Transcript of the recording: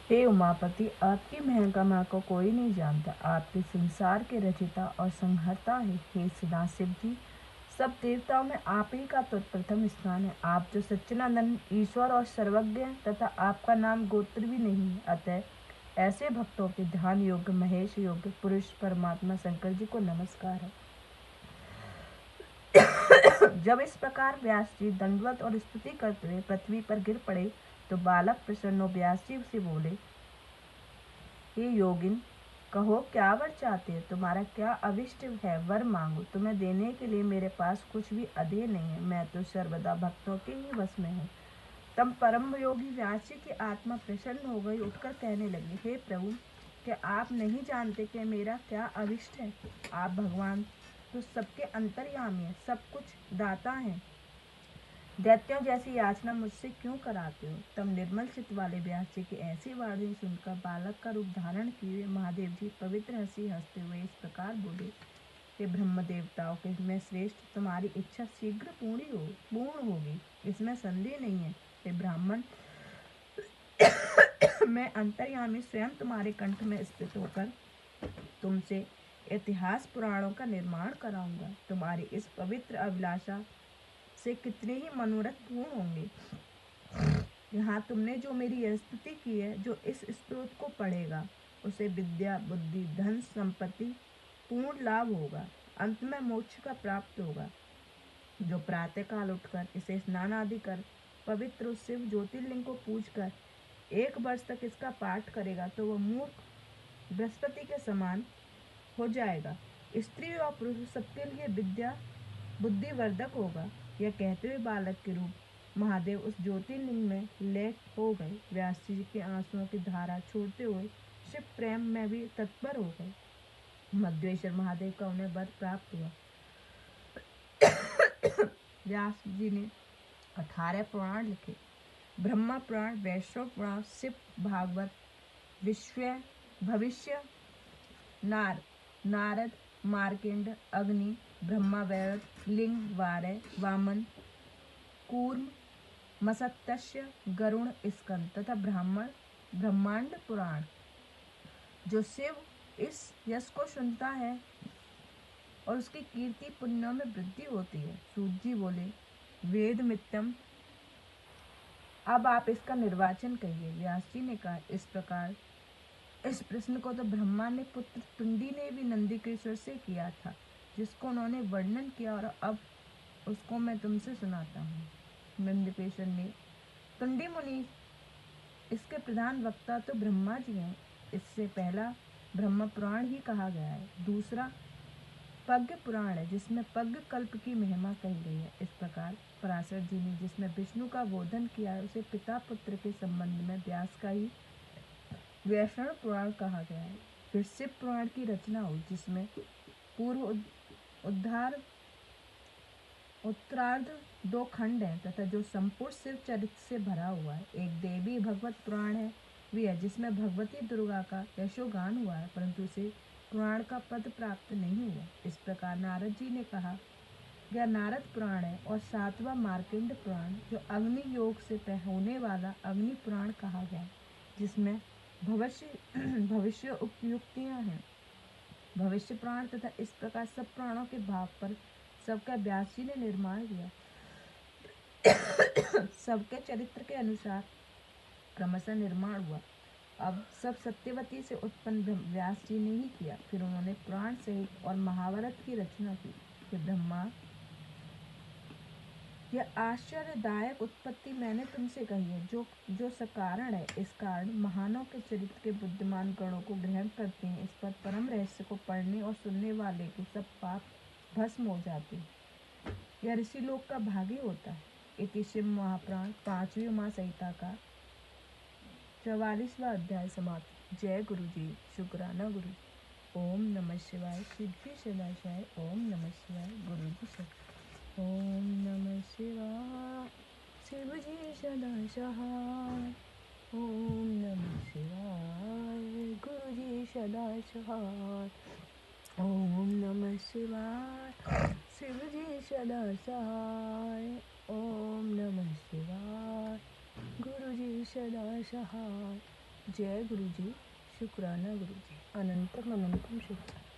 हे उमापति, आपकी महिमा को कोई नहीं जानता। आपके संसार के रचिता और संहर्ता है। हे सदाशिव जी, सब देवताओं में आप ही का तो प्रथम स्थान है। आप जो सच्चिदानंद ईश्वर और सर्वज्ञ हैं तथा आपका नाम गोत्र भी नहीं है। अतः ऐसे भक्तों के ध्यान योग्य महेश योग्य पुरुष परमात्मा शंकर जी को नमस्कार है। जब इस प्रकार व्यास जी दंडवत और स्तुति करते हुए पृथ्वी पर गिर पड़े तो बालक प्रसन्न व्यास जी से बोले, हे योगिन, कहो क्या वर चाहते हो? तुम्हारा क्या अविष्ट है? वर मांगो। तुम्हें देने के लिए मेरे पास कुछ भी अधेय नहीं है। मैं तो सर्वदा भक्तों के ही वश में हूँ। तब परम योगी व्यास जी की आत्मा प्रसन्न हो गई। उठकर कहने लगे, हे प्रभु, क्या आप नहीं जानते कि मेरा क्या अविष्ट है? आप भगवान तो सबके अंतर्यामी है, सब कुछ दाता है। दैत्यों जैसी याचना मुझसे क्यों कराते हो? तब निर्मल चित्त वाले व्यास जी की ऐसी वाणी सुनकर बालक का रूप धारण किए महादेव जी पवित्र हंसी हंसते हुए इस प्रकार बोले, हे ब्रह्म देवताओं के मैं श्रेष्ठ, तुम्हारी इच्छा शीघ्र पूर्ण होगी, इसमें संदेह नहीं है। हे ब्राह्मण, मैं अंतर्यामी स्वयं तुम्हारे कंठ में स्थित होकर तुमसे इतिहास पुराणों का निर्माण कराऊंगा। तुम्हारी इस पवित्र अभिलाषा से कितने ही मनोरथ पूर्ण होंगे। यहाँ तुमने जो मेरी यह स्तुति की है, जो इस स्तोत्र को पढ़ेगा उसे विद्या बुद्धि धन संपत्ति पूर्ण लाभ होगा, अंत में मोक्ष का प्राप्त होगा। जो प्रातः काल उठकर इसे स्नान आदि कर पवित्र शिव ज्योतिर्लिंग को पूज कर 1 वर्ष तक इसका पाठ करेगा तो वह मूर्ख बृहस्पति के समान हो जाएगा। स्त्री और पुरुष सबके लिए विद्या बुद्धिवर्धक होगा। यह कहते हुए बालक के रूप महादेव उस ज्योतिर्लिंग में लय हो गए। व्यास जी के आंसुओं की धारा छोड़ते हुए शिव प्रेम में भी तत्पर हो गए। मध्वेश्वर महादेव का उन्हें वर प्राप्त हुआ। व्यास जी ने 18 पुराण लिखे, ब्रह्मा पुराण, वैष्णव पुराण, शिव भागवत, विश्व भविष्य, नारद, मार्केंड, अग्नि, ब्रह्मा वैवर्त, लिंग, वारय, वामन, कूर्म, मत्स्य, गरुण, स्कंद तथा ब्रह्मांड पुराण। जो शिव इस यश को सुनता है और उसकी कीर्ति पुण्यों में वृद्धि होती है। सूत जी बोले, वेद मित्यम, अब आप इसका निर्वाचन कहिए। व्यास जी ने कहा, इस प्रकार इस प्रश्न को तो ब्रह्मा ने पुत्र तुंडी ने भी नंदिकेश्वर से किया था, जिसको उन्होंने वर्णन किया, और अब उसको मैं तुमसे सुनाता हूँ। नंदिकेश्वर ने, तुंडी मुनि, इसके प्रधान वक्ता तो ब्रह्मा जी हैं। इससे पहला ब्रह्म पुराण ही कहा गया है। दूसरा पद्य पुराण है, जिसमें पद्य कल्प की महिमा कही गई है। इस प्रकार पराशर जी ने जिसमें विष्णु का बोधन किया है, उसे पिता पुत्र के संबंध में व्यास का ही वैष्णव पुराण कहा गया है। फिर शिव पुराण की रचना हुई, जिसमें पूर्व उत्तरार्ध 2 खंड हैं तथा जो संपूर्ण शिव चरित्र से भरा हुआ है। एक देवी भगवत पुराण है भी है, जिसमें भगवती दुर्गा का यशोगान हुआ है, परंतु उसे पुराण का पद प्राप्त नहीं हुआ। इस प्रकार नारद जी ने कहा यह नारद पुराण है, और 7वां मार्केंड पुराण, जो अग्नि योग से होने वाला अग्नि पुराण कहा गया, जिसमें भविष्य उपयुक्तियां हैं। भविष्य पुराण तथा इस प्रकार सब पुराणों के भाव पर सबका व्यास जी ने निर्माण किया। सबके चरित्र के अनुसार क्रमशः निर्माण हुआ। अब सब सत्यवती से उत्पन्न व्यास जी ने ही किया। फिर उन्होंने पुराण सहित और महाभारत की रचना की। कि ब्रह्मा, यह आश्चर्यदायक उत्पत्ति मैंने तुमसे कही है, जो सकारण है। इस कारण महानों के चरित्र के बुद्धिमान गणों को ग्रहण करते हैं। इस पर परम रहस्य को पढ़ने और सुनने वाले के सब पाप भस्म हो जाते हैं। यह ऋषि लोक का भागी होता है। इति शिव महापुराण 5वीं उमा संहिता का 44वां अध्याय समाप्त। जय गुरु जी, शुक्राना गुरु जी। ओम नमः शिवाय। सिद्धि सदाशिवाय। ओम नमः शिवाय। गुरु जी सब। ओम नमः शिवाय। शिव जी सदा सहाय। ओम नमः शिवाय। गुरु जी सदा सहाय। ओम नमः शिवाय। शिव जी सदा सहाय। ओम नमः शिवाय। गुरु जी सदा सहाय। जय गुरु जी, शुक्राना गुरु जी, अनंतम अनंतम शुक्राना।